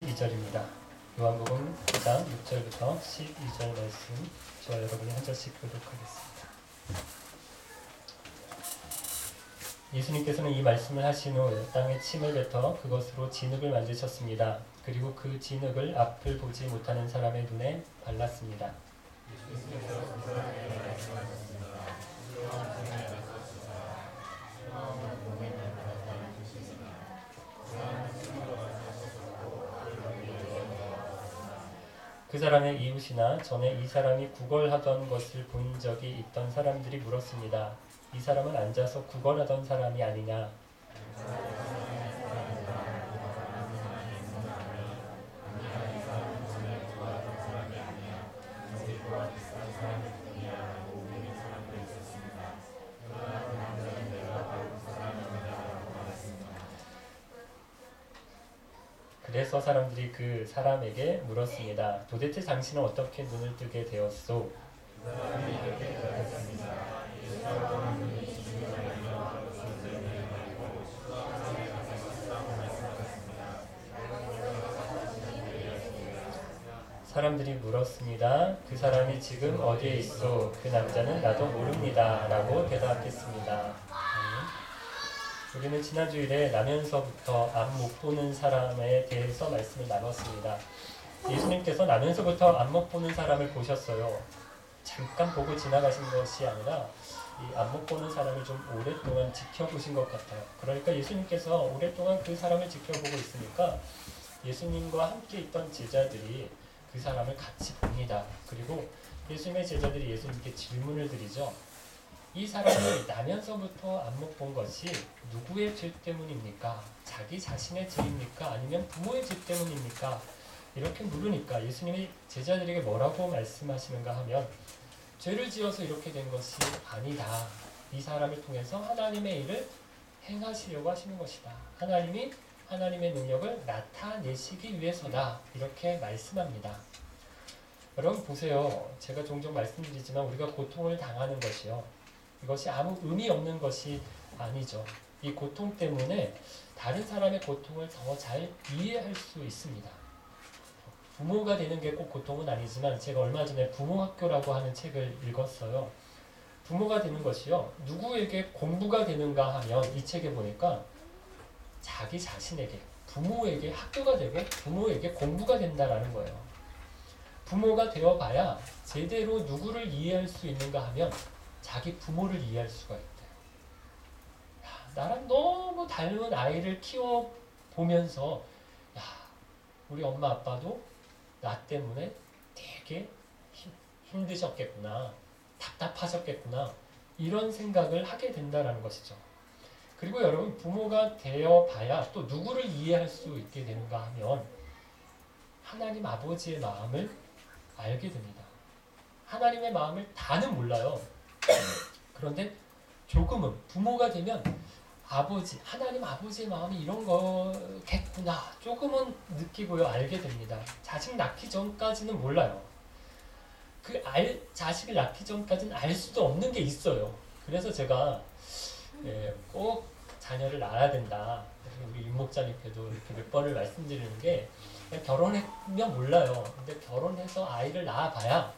2절입니다. 요한복음 9장 6절부터 12절 말씀 저와 여러분이 한 절씩 교독하겠습니다. 예수님께서는 이 말씀을 하신 후 땅에 침을 뱉어 그것으로 진흙을 만드셨습니다. 그리고 그 진흙을 앞을 보지 못하는 사람의 눈에 발랐습니다. 그 사람의 이웃이나 전에 이 사람이 구걸하던 것을 본 적이 있던 사람들이 물었습니다. 이 사람은 앉아서 구걸하던 사람이 아니냐? 그래서 사람들이 그 사람에게 물었습니다. 도대체 당신은 어떻게 눈을 뜨게 되었소? 사람들이 물었습니다. 그 사람이 지금 어디에 있어? 그 남자는 나도 모릅니다. 라고 대답했습니다. 우리는 지난 주일에 나면서부터 앞 못 보는 사람에 대해서 말씀을 나눴습니다. 예수님께서 나면서부터 앞 못 보는 사람을 보셨어요. 잠깐 보고 지나가신 것이 아니라 이 앞 못 보는 사람을 좀 오랫동안 지켜보신 것 같아요. 그러니까 예수님께서 오랫동안 그 사람을 지켜보고 있으니까 예수님과 함께 있던 제자들이 그 사람을 같이 봅니다. 그리고 예수님의 제자들이 예수님께 질문을 드리죠. 이 사람이 나면서부터 안 못 본 것이 누구의 죄 때문입니까? 자기 자신의 죄입니까? 아니면 부모의 죄 때문입니까? 이렇게 물으니까 예수님이 제자들에게 뭐라고 말씀하시는가 하면 죄를 지어서 이렇게 된 것이 아니다. 이 사람을 통해서 하나님의 일을 행하시려고 하시는 것이다. 하나님이 하나님의 능력을 나타내시기 위해서다. 이렇게 말씀합니다. 여러분 보세요. 제가 종종 말씀드리지만 우리가 고통을 당하는 것이요. 이것이 아무 의미 없는 것이 아니죠. 이 고통 때문에 다른 사람의 고통을 더 잘 이해할 수 있습니다. 부모가 되는 게 꼭 고통은 아니지만 제가 얼마 전에 부모학교라고 하는 책을 읽었어요. 부모가 되는 것이요. 누구에게 공부가 되는가 하면 이 책에 보니까 자기 자신에게, 부모에게 학교가 되고 부모에게 공부가 된다라는 거예요. 부모가 되어봐야 제대로 누구를 이해할 수 있는가 하면 자기 부모를 이해할 수가 있대요. 나랑 너무 닮은 아이를 키워보면서 우리 엄마 아빠도 나 때문에 되게 힘드셨겠구나, 답답하셨겠구나, 이런 생각을 하게 된다는 것이죠. 그리고 여러분 부모가 되어봐야 또 누구를 이해할 수 있게 되는가 하면 하나님 아버지의 마음을 알게 됩니다. 하나님의 마음을 다는 몰라요. 그런데 조금은 부모가 되면 하나님 아버지의 마음이 이런 거겠구나 조금은 느끼고요, 알게 됩니다. 자식 낳기 전까지는 몰라요. 자식을 낳기 전까지는 알 수도 없는 게 있어요. 그래서 제가 꼭 자녀를 낳아야 된다. 우리 윤 목사님께도 이렇게 몇 번을 말씀드리는 게 결혼하면 몰라요. 근데 결혼해서 아이를 낳아봐야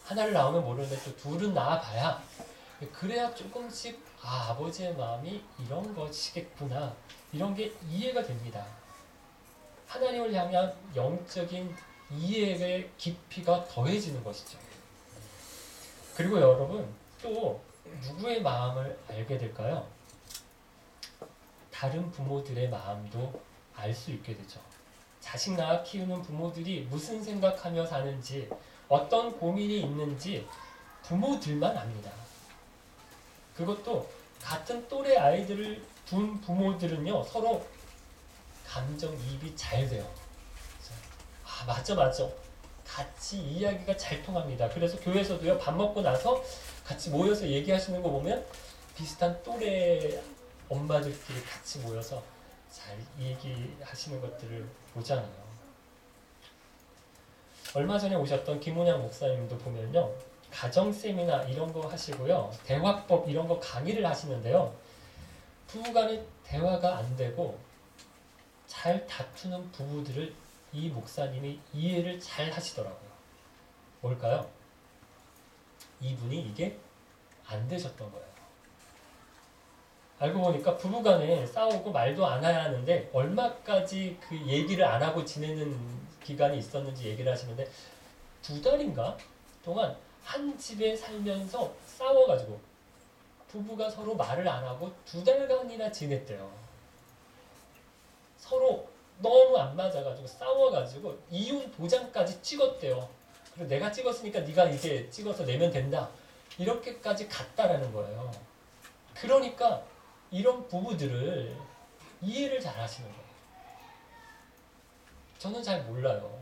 하나를 낳으면 모르는데 또 둘은 낳아봐야 그래야 조금씩 아버지의 마음이 이런 것이겠구나 이런 게 이해가 됩니다. 하나님을 향한 영적인 이해의 깊이가 더해지는 것이죠. 그리고 여러분 또 누구의 마음을 알게 될까요? 다른 부모들의 마음도 알 수 있게 되죠. 자식 낳아 키우는 부모들이 무슨 생각하며 사는지 어떤 고민이 있는지 부모들만 압니다. 그것도 같은 또래 아이들을 둔 부모들은요 서로 감정이입이 잘 돼요. 맞아 같이 이야기가 잘 통합니다. 그래서 교회에서도요 밥 먹고 나서 같이 모여서 얘기하시는 거 보면 비슷한 또래 엄마들끼리 같이 모여서 잘 얘기하시는 것들을 보잖아요. 얼마 전에 오셨던 김은양 목사님도 보면요 가정 세미나 이런 거 하시고요 대화법 이런 거 강의를 하시는데요 부부간의 대화가 안 되고 잘 다투는 부부들을 이 목사님이 이해를 잘 하시더라고요. 뭘까요? 이분이 이게 안 되셨던 거예요. 알고 보니까 부부간에 싸우고 말도 안 해야 하는데 얼마까지 그 얘기를 안 하고 지내는 기간이 있었는지 얘기를 하시는데 2달인가 동안 한 집에 살면서 싸워가지고 부부가 서로 말을 안 하고 2달간이나 지냈대요. 서로 너무 안 맞아가지고 싸워가지고 이혼 도장까지 찍었대요. 그리고 내가 찍었으니까 네가 이제 찍어서 내면 된다. 이렇게까지 갔다라는 거예요. 그러니까 이런 부부들을 이해를 잘 하시는 거예요. 저는 잘 몰라요.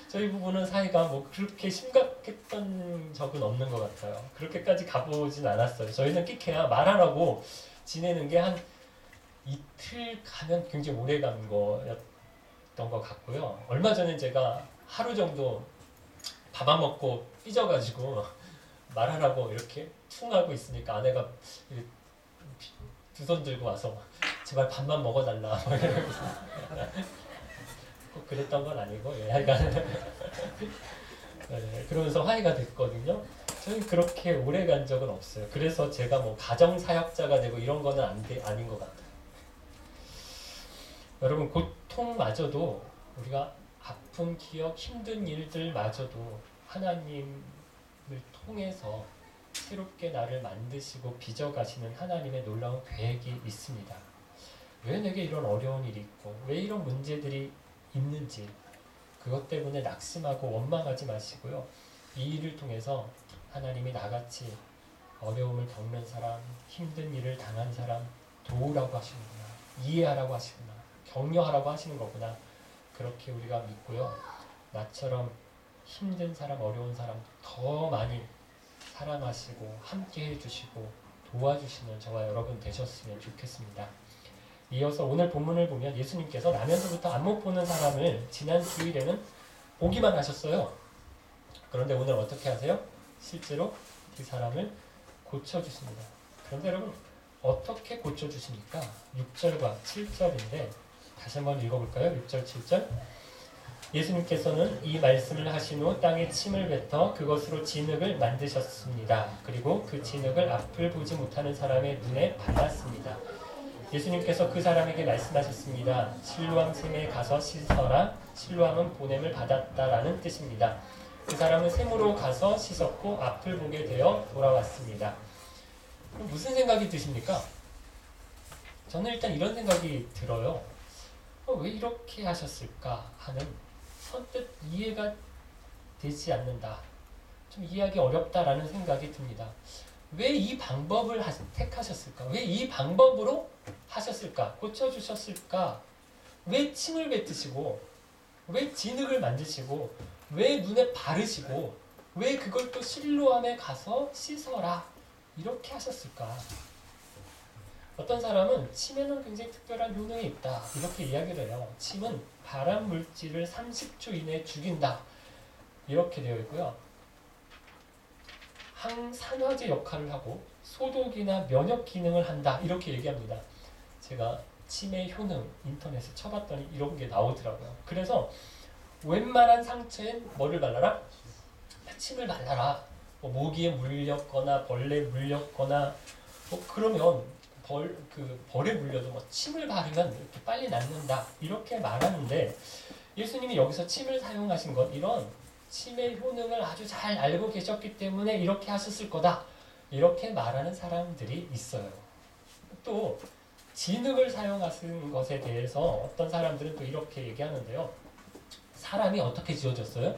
저희 부부는 사이가 뭐 그렇게 심각했던 적은 없는 것 같아요. 그렇게까지 가보진 않았어요. 저희는 끽해야 말 안 하고 지내는 게 한 이틀 가면 굉장히 오래 간 거였던 것 같고요. 얼마 전에 제가 하루 정도 밥 안 먹고 삐져가지고 말하라고 이렇게 퉁 하고 있으니까 아내가 두 손 들고 와서 제발 밥만 먹어달라 꼭 그랬던 건 아니고 하여간 네, 그러면서 화해가 됐거든요. 저는 그렇게 오래 간 적은 없어요. 그래서 제가 뭐 가정사역자가 되고 이런 거는 아닌 것 같아요. 여러분 고통마저도 우리가 아픈 기억, 힘든 일들마저도 하나님을 통해서 새롭게 나를 만드시고 빚어가시는 하나님의 놀라운 계획이 있습니다. 왜 내게 이런 어려운 일이 있고 왜 이런 문제들이 있는지 그것 때문에 낙심하고 원망하지 마시고요. 이 일을 통해서 하나님이 나같이 어려움을 겪는 사람, 힘든 일을 당한 사람 도우라고 하시는구나, 이해하라고 하시구나, 격려하라고 하시는 거구나, 그렇게 우리가 믿고요. 나처럼 힘든 사람, 어려운 사람 더 많이 사랑하시고 함께 해주시고 도와주시는 저와 여러분 되셨으면 좋겠습니다. 이어서 오늘 본문을 보면 예수님께서 나면서부터 안 못 보는 사람을 지난 주일에는 보기만 하셨어요. 그런데 오늘 어떻게 하세요? 실제로 그 사람을 고쳐주십니다. 그런데 여러분 어떻게 고쳐주십니까? 6절과 7절인데 다시 한번 읽어볼까요? 6절, 7절. 예수님께서는 이 말씀을 하신 후 땅에 침을 뱉어 그것으로 진흙을 만드셨습니다. 그리고 그 진흙을 앞을 보지 못하는 사람의 눈에 발랐습니다. 예수님께서 그 사람에게 말씀하셨습니다. 실로암 샘에 가서 씻어라. 실로암은 보냄을 받았다라는 뜻입니다. 그 사람은 샘으로 가서 씻었고 앞을 보게 되어 돌아왔습니다. 그럼 무슨 생각이 드십니까? 저는 일단 이런 생각이 들어요. 왜 이렇게 하셨을까 하는 선뜻 이해가 되지 않는다. 좀 이해하기 어렵다라는 생각이 듭니다. 왜 이 방법을 택하셨을까? 왜 이 방법으로 하셨을까? 고쳐주셨을까? 왜 침을 뱉으시고 왜 진흙을 만드시고 왜 눈에 바르시고 왜 그걸 또 실로암에 가서 씻어라 이렇게 하셨을까? 어떤 사람은 침에는 굉장히 특별한 효능이 있다 이렇게 이야기를 해요. 침은 발암 물질을 30초 이내에 죽인다 이렇게 되어 있고요. 항산화제 역할을 하고 소독이나 면역 기능을 한다 이렇게 얘기합니다. 제가 침의 효능 인터넷에 쳐봤더니 이런 게 나오더라고요. 그래서 웬만한 상처엔 뭐를 발라라? 침을 발라라. 뭐 모기에 물렸거나 벌레에 물렸거나 뭐 그러면 벌에 물려도 뭐 침을 바르면 이렇게 빨리 낫는다 이렇게 말하는데 예수님이 여기서 침을 사용하신 건 이런 침의 효능을 아주 잘 알고 계셨기 때문에 이렇게 하셨을 거다 이렇게 말하는 사람들이 있어요. 또 진흙을 사용하신 것에 대해서 어떤 사람들은 또 이렇게 얘기하는데요. 사람이 어떻게 지어졌어요?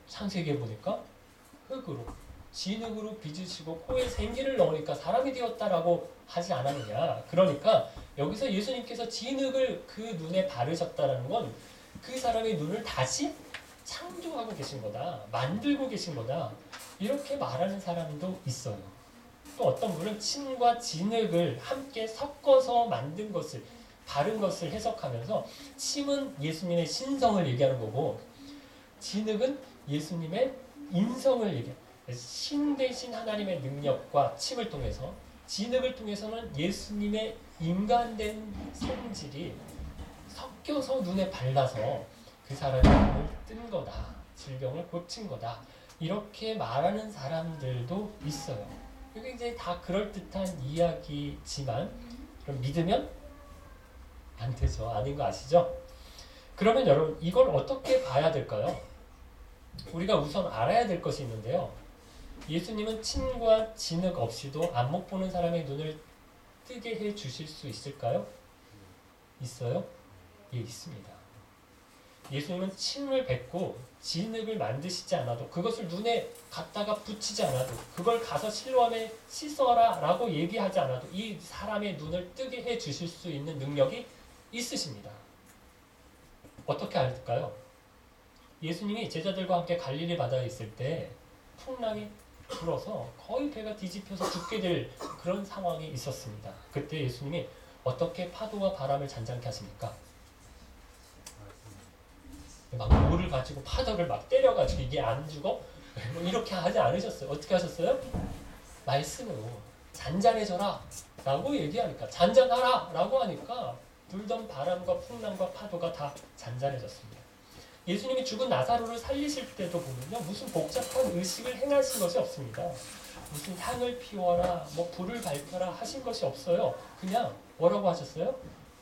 창세기에 보니까 흙으로 진흙으로 빚으시고 코에 생기를 넣으니까 사람이 되었다라고 하지 않았느냐. 그러니까 여기서 예수님께서 진흙을 그 눈에 바르셨다라는 건 그 사람의 눈을 다시 창조하고 계신 거다. 만들고 계신 거다. 이렇게 말하는 사람도 있어요. 또 어떤 분은 침과 진흙을 함께 섞어서 만든 것을 바른 것을 해석하면서 침은 예수님의 신성을 얘기하는 거고 진흙은 예수님의 인성을 얘기해요. 신 대신 하나님의 능력과 침을 통해서 진흙을 통해서는 예수님의 인간된 성질이 섞여서 눈에 발라서 그 사람의 눈을 뜬 거다. 질병을 고친 거다. 이렇게 말하는 사람들도 있어요. 이게 이제 다 그럴듯한 이야기지만 그럼 믿으면 안 되죠. 아닌 거 아시죠? 그러면 여러분 이걸 어떻게 봐야 될까요? 우리가 우선 알아야 될 것이 있는데요. 예수님은 침과 진흙 없이도 안목 보는 사람의 눈을 뜨게 해 주실 수 있을까요? 있어요? 예, 있습니다. 예수님은 침을 뱉고 진흙을 만드시지 않아도 그것을 눈에 갖다가 붙이지 않아도 그걸 가서 실로암에 씻어라 라고 얘기하지 않아도 이 사람의 눈을 뜨게 해 주실 수 있는 능력이 있으십니다. 어떻게 알까요? 예수님이 제자들과 함께 갈릴리 바다에 있을 때 풍랑이 불어서 거의 배가 뒤집혀서 죽게 될 그런 상황이 있었습니다. 그때 예수님이 어떻게 파도와 바람을 잔잔케 하십니까? 막 돌을 가지고 파도를 막 때려가지고 이게 안 죽어? 뭐 이렇게 하지 않으셨어요. 어떻게 하셨어요? 말씀으로 잔잔해져라 라고 얘기하니까 잔잔하라 라고 하니까 불던 바람과 풍랑과 파도가 다 잔잔해졌습니다. 예수님이 죽은 나사로를 살리실 때도 보면요, 무슨 복잡한 의식을 행하신 것이 없습니다. 무슨 향을 피워라, 뭐 불을 밝혀라 하신 것이 없어요. 그냥 뭐라고 하셨어요?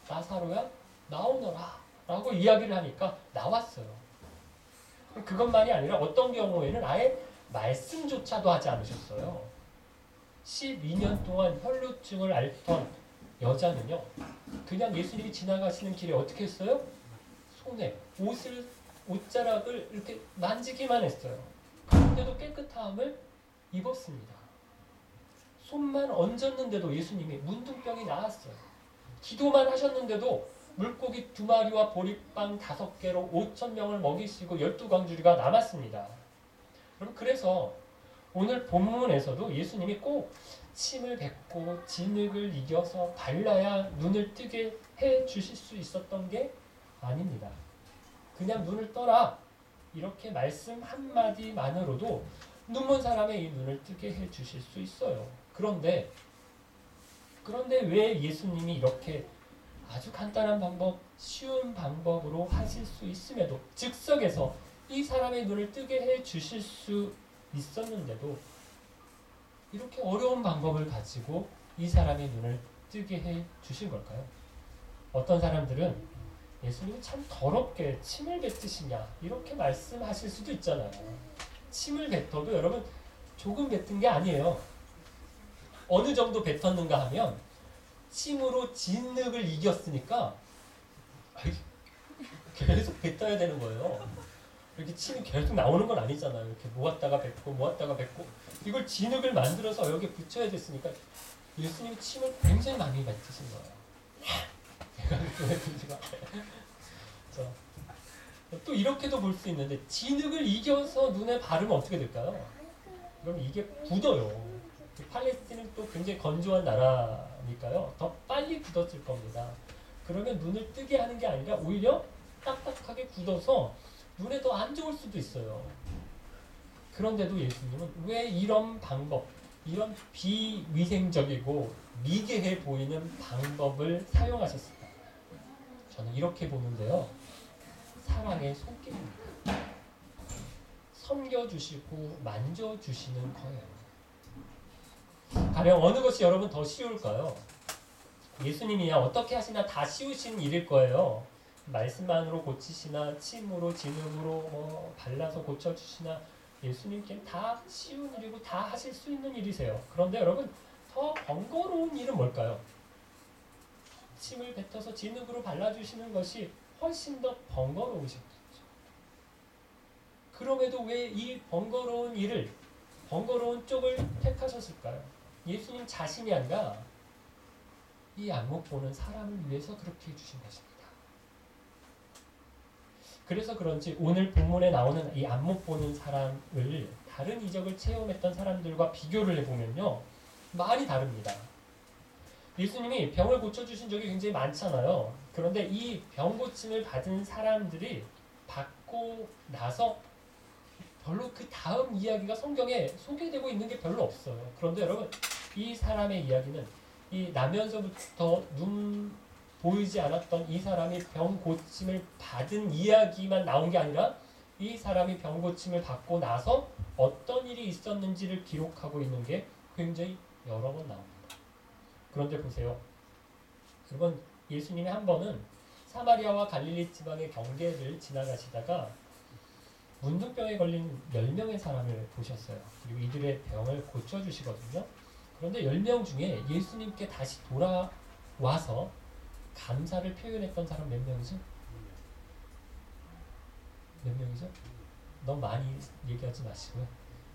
나사로야 나오너라 라고 이야기를 하니까 나왔어요. 그것만이 아니라 어떤 경우에는 아예 말씀조차도 하지 않으셨어요. 12년 동안 혈루증을 앓던 여자는요, 그냥 예수님이 지나가시는 길에 어떻게 했어요? 손에 옷자락을 이렇게 만지기만 했어요. 그런데도 깨끗함을 입었습니다. 손만 얹었는데도 예수님이 문둥병이 나았어요. 기도만 하셨는데도 물고기 2마리와 보리빵 5개로 5,000명을 먹이시고 12광주리가 남았습니다. 그래서 오늘 본문에서도 예수님이 꼭 침을 뱉고 진흙을 이겨서 발라야 눈을 뜨게 해 주실 수 있었던 게 아닙니다. 그냥 눈을 떠라 이렇게 말씀 한마디만으로도 눈먼 사람의 이 눈을 뜨게 해 주실 수 있어요. 그런데 왜 예수님이 이렇게 아주 간단한 방법, 쉬운 방법으로 하실 수 있음에도 즉석에서 이 사람의 눈을 뜨게 해 주실 수 있었는데도 이렇게 어려운 방법을 가지고 이 사람의 눈을 뜨게 해 주신 걸까요? 어떤 사람들은 예수님이 참 더럽게 침을 뱉으시냐 이렇게 말씀하실 수도 있잖아요. 침을 뱉어도 여러분 조금 뱉은 게 아니에요. 어느 정도 뱉었는가 하면 침으로 진흙을 이겼으니까 계속 뱉어야 되는 거예요. 이렇게 침이 계속 나오는 건 아니잖아요. 이렇게 모았다가 뱉고 이걸 진흙을 만들어서 여기 붙여야 됐으니까 예수님이 침을 굉장히 많이 뱉으신 거예요. 또 이렇게도 볼 수 있는데 진흙을 이겨서 눈에 바르면 어떻게 될까요? 그럼 이게 굳어요. 팔레스틴은 또 굉장히 건조한 나라니까요. 더 빨리 굳어질 겁니다. 그러면 눈을 뜨게 하는 게 아니라 오히려 딱딱하게 굳어서 눈에 더 안 좋을 수도 있어요. 그런데도 예수님은 왜 이런 방법, 이런 비위생적이고 미개해 보이는 방법을 사용하셨을까? 저는 이렇게 보는데요. 사랑의 손길입니다. 섬겨주시고 만져주시는 거예요. 가령 어느 것이 여러분 더 쉬울까요? 예수님이야 어떻게 하시나 다 쉬우신 일일 거예요. 말씀만으로 고치시나 침으로 진흙으로 발라서 고쳐주시나 예수님께는 다 쉬운 일이고 다 하실 수 있는 일이세요. 그런데 여러분 더 번거로운 일은 뭘까요? 침을 뱉어서 진흙으로 발라주시는 것이 훨씬 더 번거로우셨죠. 그럼에도 왜 이 번거로운 쪽을 택하셨을까요? 예수님 자신이 아니라 이 안목 보는 사람을 위해서 그렇게 해주신 것입니다. 그래서 그런지 오늘 본문에 나오는 이 안목 보는 사람을 다른 이적을 체험했던 사람들과 비교를 해보면요. 많이 다릅니다. 예수님이 병을 고쳐주신 적이 굉장히 많잖아요. 그런데 이 병 고침을 받은 사람들이 받고 나서 별로 그 다음 이야기가 성경에 소개되고 있는 게 별로 없어요. 그런데 여러분 이 사람의 이야기는 이 나면서부터 보이지 않았던 이 사람이 병 고침을 받은 이야기만 나온 게 아니라 이 사람이 병 고침을 받고 나서 어떤 일이 있었는지를 기록하고 있는 게 굉장히 여러 번 나옵니다. 그런데 보세요. 여러분, 예수님이 한 번은 사마리아와 갈릴리 지방의 경계를 지나가시다가 문둥병에 걸린 10명의 사람을 보셨어요. 그리고 이들의 병을 고쳐주시거든요. 그런데 10명 중에 예수님께 다시 돌아와서 감사를 표현했던 사람 몇 명이죠? 몇 명이죠? 너무 많이 얘기하지 마시고요.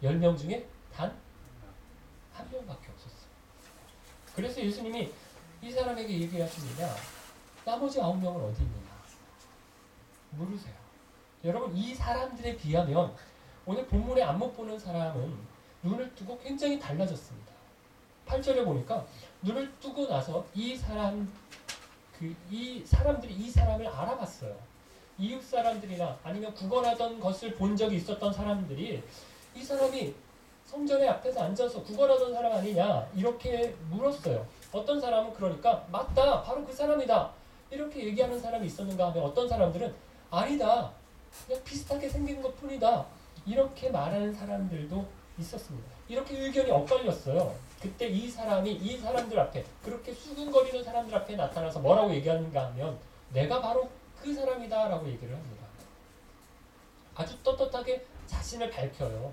10명 중에 단 한 명밖에 없었어요. 그래서 예수님이 이 사람에게 얘기하십니다. 나머지 9명은 어디 있느냐? 물으세요. 여러분, 이 사람들에 비하면 오늘 본문에 안목 보는 사람은 눈을 뜨고 굉장히 달라졌습니다. 8절에 보니까 눈을 뜨고 나서 이 사람들이 이 사람을 알아봤어요. 이웃 사람들이나 아니면 구걸하던 것을 본 적이 있었던 사람들이 이 사람이 성전의 앞에서 앉아서 구걸하던 사람 아니냐 이렇게 물었어요. 어떤 사람은 그러니까 맞다, 바로 그 사람이다 이렇게 얘기하는 사람이 있었는가 하면 어떤 사람들은 아니다, 그냥 비슷하게 생긴 것 뿐이다 이렇게 말하는 사람들도 있었습니다. 이렇게 의견이 엇갈렸어요. 그때 이 사람이 이 사람들 앞에, 그렇게 수군거리는 사람들 앞에 나타나서 뭐라고 얘기하는가 하면 내가 바로 그 사람이다 라고 얘기를 합니다. 아주 떳떳하게 자신을 밝혀요.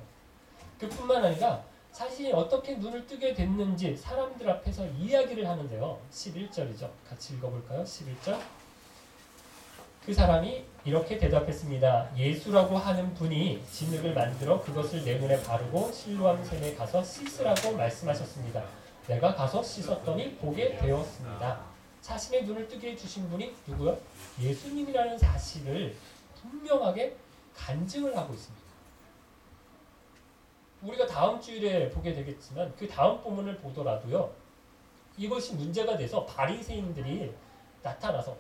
그뿐만 아니라 자신이 어떻게 눈을 뜨게 됐는지 사람들 앞에서 이야기를 하는데요. 11절이죠. 같이 읽어볼까요? 11절. 그 사람이 이렇게 대답했습니다. 예수라고 하는 분이 진흙을 만들어 그것을 내 눈에 바르고 실로암 샘에 가서 씻으라고 말씀하셨습니다. 내가 가서 씻었더니 보게 되었습니다. 자신의 눈을 뜨게 해주신 분이 누구요? 예수님이라는 사실을 분명하게 간증을 하고 있습니다. 우리가 다음 주일에 보게 되겠지만 그 다음 본문을 보더라도요. 이것이 문제가 돼서 바리새인들이 나타나서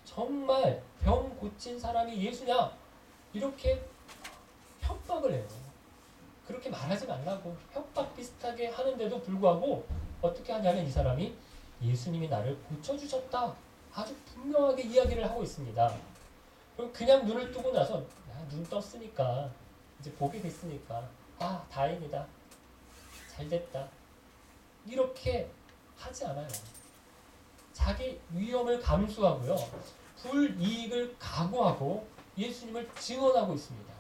정말 병 고친 사람이 예수냐? 이렇게 협박을 해요. 그렇게 말하지 말라고 협박 비슷하게 하는데도 불구하고 어떻게 하냐면 이 사람이 예수님이 나를 고쳐주셨다. 아주 분명하게 이야기를 하고 있습니다. 그럼 그냥 눈을 뜨고 나서 눈 떴으니까 이제 보게 됐으니까 아 다행이다. 잘됐다. 이렇게 하지 않아요. 자기 위험을 감수하고요. 불이익을 각오하고 예수님을 증언하고 있습니다.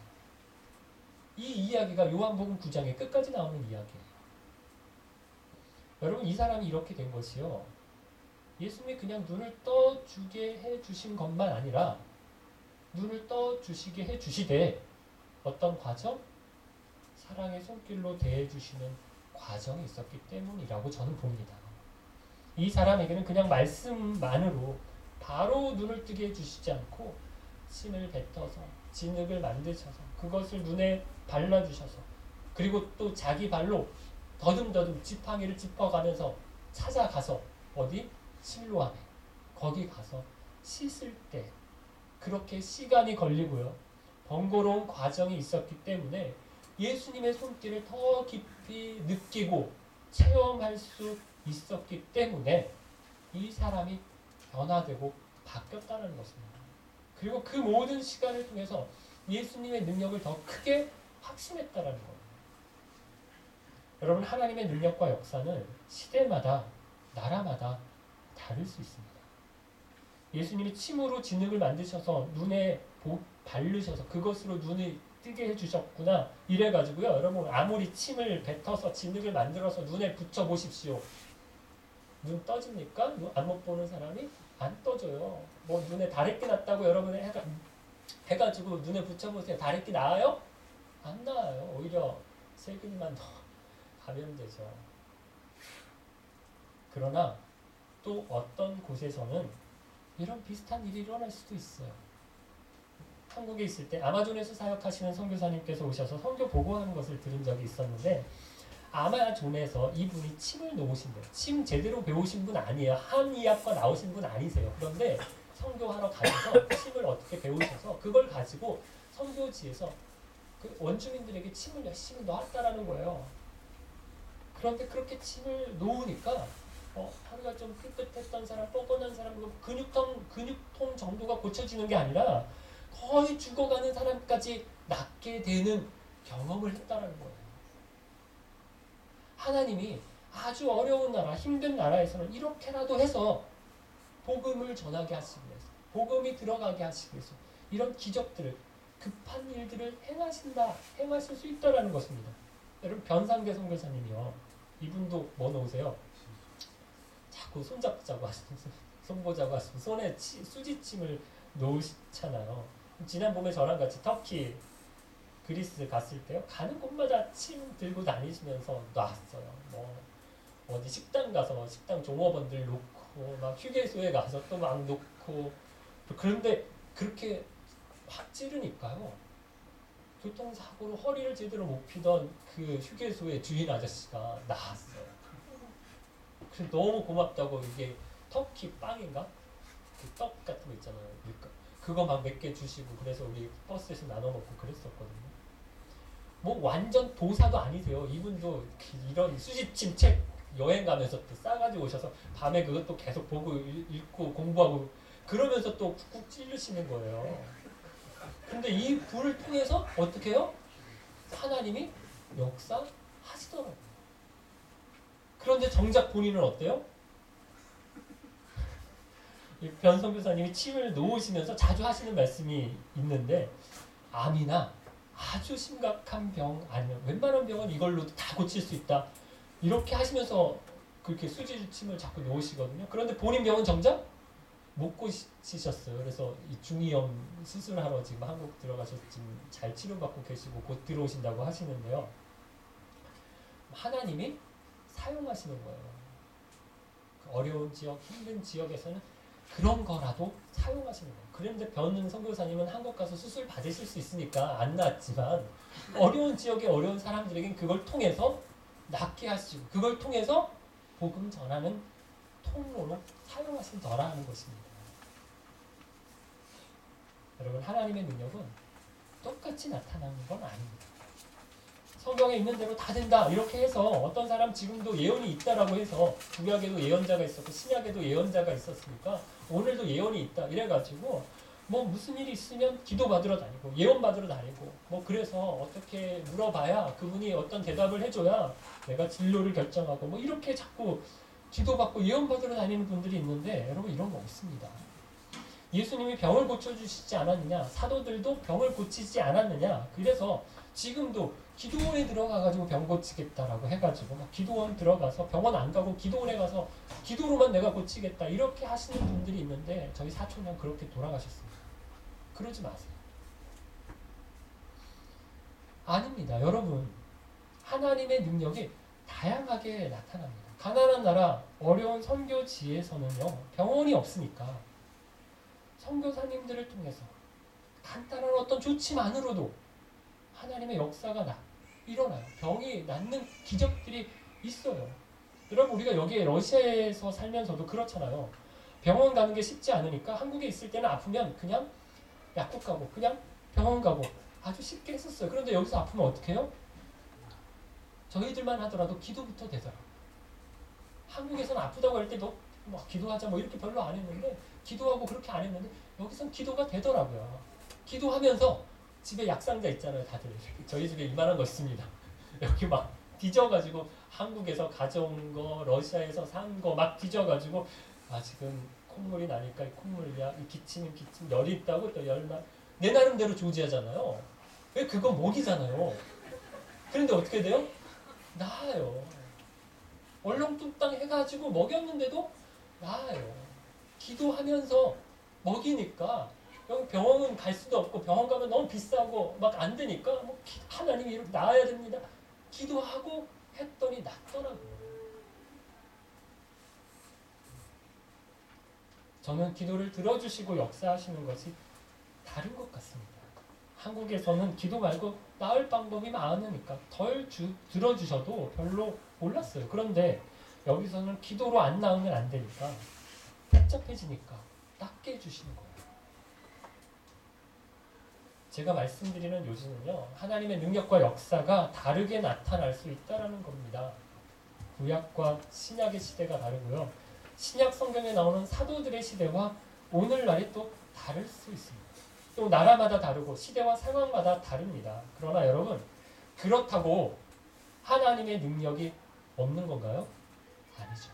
이 이야기가 요한복음 9장의 끝까지 나오는 이야기예요. 여러분, 이 사람이 이렇게 된 것이요. 예수님이 그냥 눈을 떠주게 해주신 것만 아니라 눈을 떠주시게 해주시되 어떤 과정? 사랑의 손길로 대해주시는 과정이 있었기 때문이라고 저는 봅니다. 이 사람에게는 그냥 말씀만으로 바로 눈을 뜨게 해주시지 않고 침을 뱉어서 진흙을 만드셔서 그것을 눈에 발라주셔서 그리고 또 자기 발로 더듬더듬 지팡이를 짚어가면서 찾아가서 어디? 실로암에 거기 가서 씻을 때 그렇게 시간이 걸리고요. 번거로운 과정이 있었기 때문에 예수님의 손길을 더 깊이 느끼고 체험할 수 있었기 때문에 이 사람이 변화되고 바뀌었다는 것입니다. 그리고 그 모든 시간을 통해서 예수님의 능력을 더 크게 확신했다는 거예요. 여러분, 하나님의 능력과 역사는 시대마다 나라마다 다를 수 있습니다. 예수님이 침으로 진흙을 만드셔서 눈에 바르셔서 그것으로 눈이 뜨게 해주셨구나 이래가지고요. 여러분, 아무리 침을 뱉어서 진흙을 만들어서 눈에 붙여보십시오. 눈 떠집니까? 안 못 보는 사람이? 안 떠져요. 뭐 눈에 다래끼 났다고 여러분이 해가지고 눈에 붙여보세요. 다래끼 나아요? 안 나아요. 오히려 세균만 더 감염되죠. 그러나 또 어떤 곳에서는 이런 비슷한 일이 일어날 수도 있어요. 한국에 있을 때 아마존에서 사역하시는 선교사님께서 오셔서 선교 보고하는 것을 들은 적이 있었는데 아마존에서 이분이 침을 놓으신대요. 침 제대로 배우신 분 아니에요. 한의학과 나오신 분 아니세요. 그런데 선교하러 가셔서 침을 어떻게 배우셔서 그걸 가지고 선교지에서 그 원주민들에게 침을 열심히 놓았다라는 거예요. 그런데 그렇게 침을 놓으니까 허리가 좀 삐끗했던 사람, 뻐근한 사람, 근육통 정도가 고쳐지는 게 아니라 거의 죽어가는 사람까지 낫게 되는 경험을 했다라는 거예요. 하나님이 아주 어려운 나라, 힘든 나라에서는 이렇게라도 해서 복음을 전하게 하시기 위해서, 복음이 들어가게 하시기 위해서 이런 기적들을, 급한 일들을 행하실 수 있다라는 것입니다. 여러분, 변상계 선교사님이요, 이분도 뭐 놓으세요? 자꾸 손잡자고 하시면서, 손보자고 하시면서 손에 수지침을 놓으시잖아요. 지난 봄에 저랑 같이 터키, 그리스 갔을 때요, 가는 곳마다 침 들고 다니시면서 놨어요. 뭐 어디 식당 가서 식당 종업원들 놓고, 막 휴게소에 가서 또 막 놓고. 그런데 그렇게 확 찌르니까요, 교통사고로 허리를 제대로 못 피던 그 휴게소의 주인 아저씨가 나왔어요. 그래서 너무 고맙다고, 이게 터키 빵인가? 그 떡 같은 거 있잖아요. 그거 막 몇 개 주시고, 그래서 우리 버스에서 나눠 먹고 그랬었거든요. 뭐 완전 도사도 아니세요. 이분도 이런 수집침 책 여행 가면서 또 싸가지고 오셔서 밤에 그것도 계속 보고 읽고 공부하고 그러면서 또 쿡쿡 찌르시는 거예요. 근데 이 불을 통해서 어떻게 해요? 하나님이 역사하시더라고요. 그런데 정작 본인은 어때요? 변선교사님이 침을 놓으시면서 자주 하시는 말씀이 있는데, 암이나 아주 심각한 병, 아니면 웬만한 병은 이걸로 다 고칠 수 있다, 이렇게 하시면서 그렇게 수지침을 자꾸 놓으시거든요. 그런데 본인 병은 정작 못 고치셨어요. 그래서 이 중이염 수술하러 지금 한국 들어가셔서 지금 잘 치료받고 계시고 곧 들어오신다고 하시는데요. 하나님이 사용하시는 거예요. 어려운 지역, 힘든 지역에서는 그런 거라도 사용하시는 거예요. 그런데 변은 선교사님은 한국 가서 수술 받으실 수 있으니까 안 낫지만, 어려운 지역의 어려운 사람들에겐 그걸 통해서 낫게 하시고, 그걸 통해서 복음 전하는 통로로 사용하신다라는 것입니다. 여러분, 하나님의 능력은 똑같이 나타나는 건 아닙니다. 성경에 있는 대로 다 된다 이렇게 해서, 어떤 사람 지금도 예언이 있다라고 해서, 구약에도 예언자가 있었고 신약에도 예언자가 있었으니까 오늘도 예언이 있다 이래가지고 뭐 무슨 일이 있으면 기도 받으러 다니고 예언 받으러 다니고, 뭐 그래서 어떻게 물어봐야 그분이 어떤 대답을 해줘야 내가 진로를 결정하고, 뭐 이렇게 자꾸 기도받고 예언 받으러 다니는 분들이 있는데, 여러분, 이런 거 없습니다. 예수님이 병을 고쳐주시지 않았느냐, 사도들도 병을 고치지 않았느냐, 그래서 지금도 기도원에 들어가가지고 병 고치겠다라고 해가지고 막 기도원 들어가서 병원 안 가고 기도원에 가서 기도로만 내가 고치겠다 이렇게 하시는 분들이 있는데, 저희 사촌형 그렇게 돌아가셨습니다. 그러지 마세요. 아닙니다. 여러분, 하나님의 능력이 다양하게 나타납니다. 가난한 나라, 어려운 선교지에서는요, 병원이 없으니까 선교사님들을 통해서 간단한 어떤 조치만으로도 하나님의 역사가 일어나요. 병이 낫는 기적들이 있어요. 여러분, 우리가 여기에 러시아에서 살면서도 그렇잖아요. 병원 가는 게 쉽지 않으니까 한국에 있을 때는 아프면 그냥 약국 가고 그냥 병원 가고 아주 쉽게 했었어요. 그런데 여기서 아프면 어떻게 해요? 저희들만 하더라도 기도부터 되더라고요. 한국에서는 아프다고 할 때 너 막 기도하자 뭐 이렇게 별로 안 했는데, 기도하고 그렇게 안 했는데 여기선 기도가 되더라고요. 기도하면서 집에 약상자 있잖아요, 다들. 저희 집에 이만한 거 있습니다. 여기 막 뒤져가지고 한국에서 가져온 거, 러시아에서 산 거 막 뒤져가지고, 아 지금 콧물이 나니까 이 콧물이야, 이 기침 열이 있다고 또 열나, 내 나름대로 조지하잖아요. 왜? 그거 목이잖아요. 그런데 어떻게 돼요? 나아요. 얼렁뚱땅 해가지고 먹였는데도 나아요. 기도하면서 먹이니까. 병원은 갈 수도 없고 병원 가면 너무 비싸고 막 안 되니까 뭐 하나님이 이렇게 나아야 됩니다. 기도하고 했더니 낫더라고요. 저는 기도를 들어주시고 역사하시는 것이 다른 것 같습니다. 한국에서는 기도 말고 나을 방법이 많으니까 덜 들어주셔도 별로 몰랐어요. 그런데 여기서는 기도로 안 나으면 안 되니까, 복잡해지니까 낫게 해주시는 거예요. 제가 말씀드리는 요지는요, 하나님의 능력과 역사가 다르게 나타날 수 있다는 겁니다. 구약과 신약의 시대가 다르고요. 신약 성경에 나오는 사도들의 시대와 오늘날이 또 다를 수 있습니다. 또 나라마다 다르고 시대와 상황마다 다릅니다. 그러나 여러분, 그렇다고 하나님의 능력이 없는 건가요? 아니죠.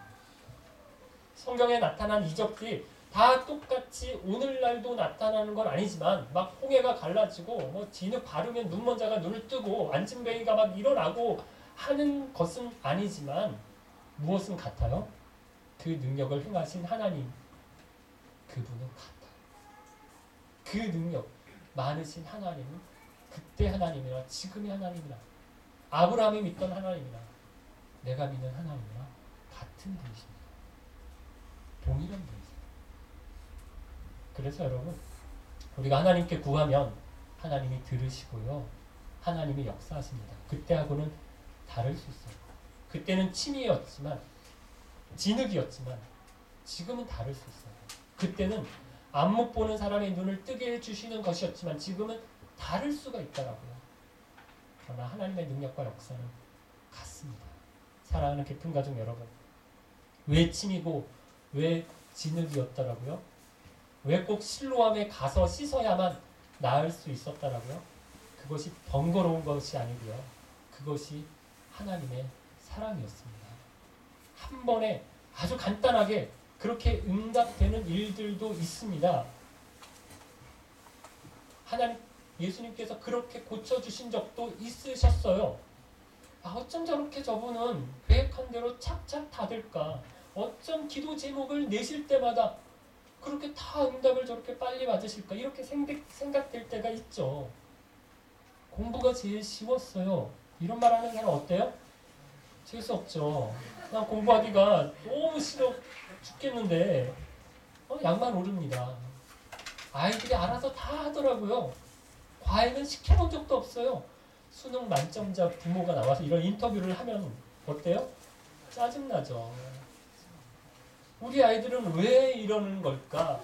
성경에 나타난 이적들이 다 똑같이 오늘날도 나타나는 건 아니지만 막 홍해가 갈라지고 뭐 진흙 바르면 눈먼자가 눈을 뜨고 안진뱅이가 막 일어나고 하는 것은 아니지만 무엇은 같아요? 그 능력을 행하신 하나님, 그분은 같아요. 그 능력 많으신 하나님은 그때 하나님이나 지금의 하나님이나 아브라함이 믿던 하나님이나 내가 믿는 하나님이나 같은 분이십니다. 동일한 분이세요. 그래서 여러분, 우리가 하나님께 구하면 하나님이 들으시고요. 하나님이 역사하십니다. 그때하고는 다를 수 있어요. 그때는 침이었지만, 진흙이었지만 지금은 다를 수 있어요. 그때는 안 못 보는 사람의 눈을 뜨게 해주시는 것이었지만 지금은 다를 수가 있더라고요. 그러나 하나님의 능력과 역사는 같습니다. 사랑하는 깊은 가족 여러분, 왜 침이고 왜 진흙이었더라고요? 왜 꼭 실로암에 가서 씻어야만 나을 수 있었더라고요? 그것이 번거로운 것이 아니고요. 그것이 하나님의 사랑이었습니다. 한 번에 아주 간단하게 그렇게 응답되는 일들도 있습니다. 하나님, 예수님께서 그렇게 고쳐주신 적도 있으셨어요. 어쩜 저렇게 저분은 계획한 대로 착착 다 될까? 어쩜 기도 제목을 내실 때마다 그렇게 다 응답을 저렇게 빨리 받으실까? 이렇게 생각될 때가 있죠. 공부가 제일 쉬웠어요. 이런 말 하는 사람 어때요? 재수 없죠. 난 공부하기가 너무 싫어 죽겠는데 양만 오릅니다. 아이들이 알아서 다 하더라고요. 과외는 시켜본 적도 없어요. 수능 만점자 부모가 나와서 이런 인터뷰를 하면 어때요? 짜증나죠. 우리 아이들은 왜 이러는 걸까?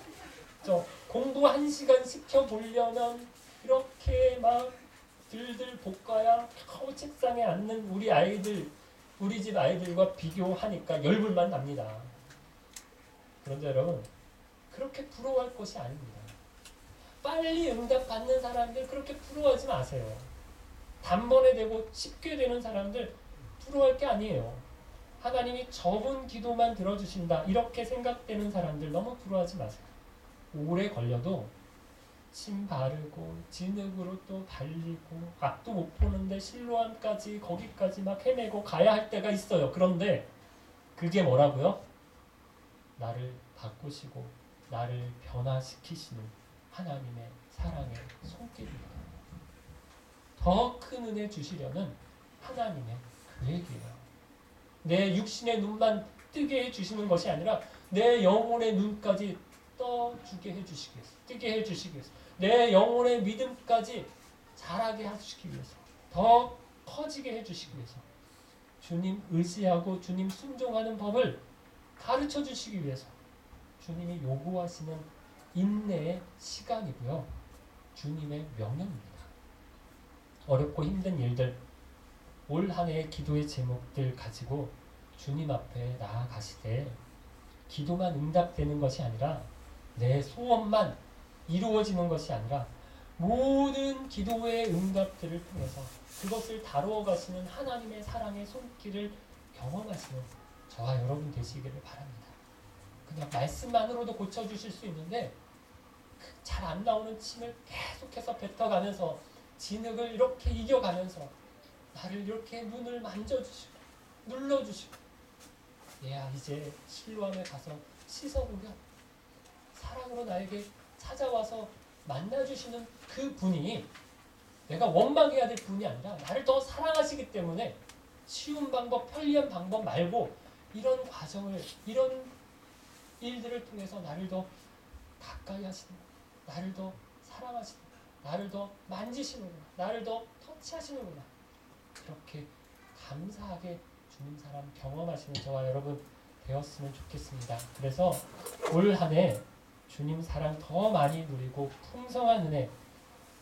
공부 1시간 시켜보려면 이렇게 막 들들 볶아야 겨우 책상에 앉는 우리 아이들, 우리 집 아이들과 비교하니까 열불만 납니다. 그런데 여러분, 그렇게 부러워할 것이 아닙니다. 빨리 응답받는 사람들 그렇게 부러워하지 마세요. 단번에 되고 쉽게 되는 사람들 부러워할 게 아니에요. 하나님이 적은 기도만 들어주신다 이렇게 생각되는 사람들 너무 부러워하지 마세요. 오래 걸려도 침 바르고 진흙으로 또 발리고 앞도 못 보는데 실로암까지 거기까지 막 헤매고 가야 할 때가 있어요. 그런데 그게 뭐라고요? 나를 바꾸시고 나를 변화시키시는 하나님의 사랑의 손길입니다. 더 큰 은혜 주시려는 하나님의 계획이에요. 내 육신의 눈만 뜨게 해주시는 것이 아니라 내 영혼의 눈까지 떠주게 해주시기 위해서, 뜨게 해주시기 위해서, 내 영혼의 믿음까지 자라게 해주시기 위해서, 더 커지게 해주시기 위해서, 주님 의지하고 주님 순종하는 법을 가르쳐 주시기 위해서 주님이 요구하시는 인내의 시간이고요. 주님의 명령입니다. 어렵고 힘든 일들, 올 한 해의 기도의 제목들 가지고 주님 앞에 나아가시되 기도만 응답되는 것이 아니라 내 소원만 이루어지는 것이 아니라 모든 기도의 응답들을 통해서 그것을 다루어 가시는 하나님의 사랑의 손길을 경험하시는 저와 여러분 되시기를 바랍니다. 그냥 말씀만으로도 고쳐주실 수 있는데 잘 안 나오는 침을 계속해서 뱉어가면서 진흙을 이렇게 이겨가면서 나를 이렇게 눈을 만져주시고 눌러주시고 얘야 이제 실로암에 가서 씻어보면 사랑으로 나에게 찾아와서 만나주시는 그 분이 내가 원망해야 될 분이 아니라 나를 더 사랑하시기 때문에 쉬운 방법, 편리한 방법 말고 이런 과정을, 이런 일들을 통해서 나를 더 가까이 하시는 거야. 나를 더 사랑하시는 거야. 나를 더 만지시는구나. 나를 더 터치하시는구나. 그렇게 감사하게 주님 사랑 경험하시는 저와 여러분 되었으면 좋겠습니다. 그래서 올 한 해 주님 사랑 더 많이 누리고 풍성한 은혜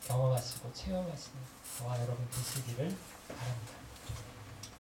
경험하시고 체험하시는 저와 여러분 되시기를 바랍니다.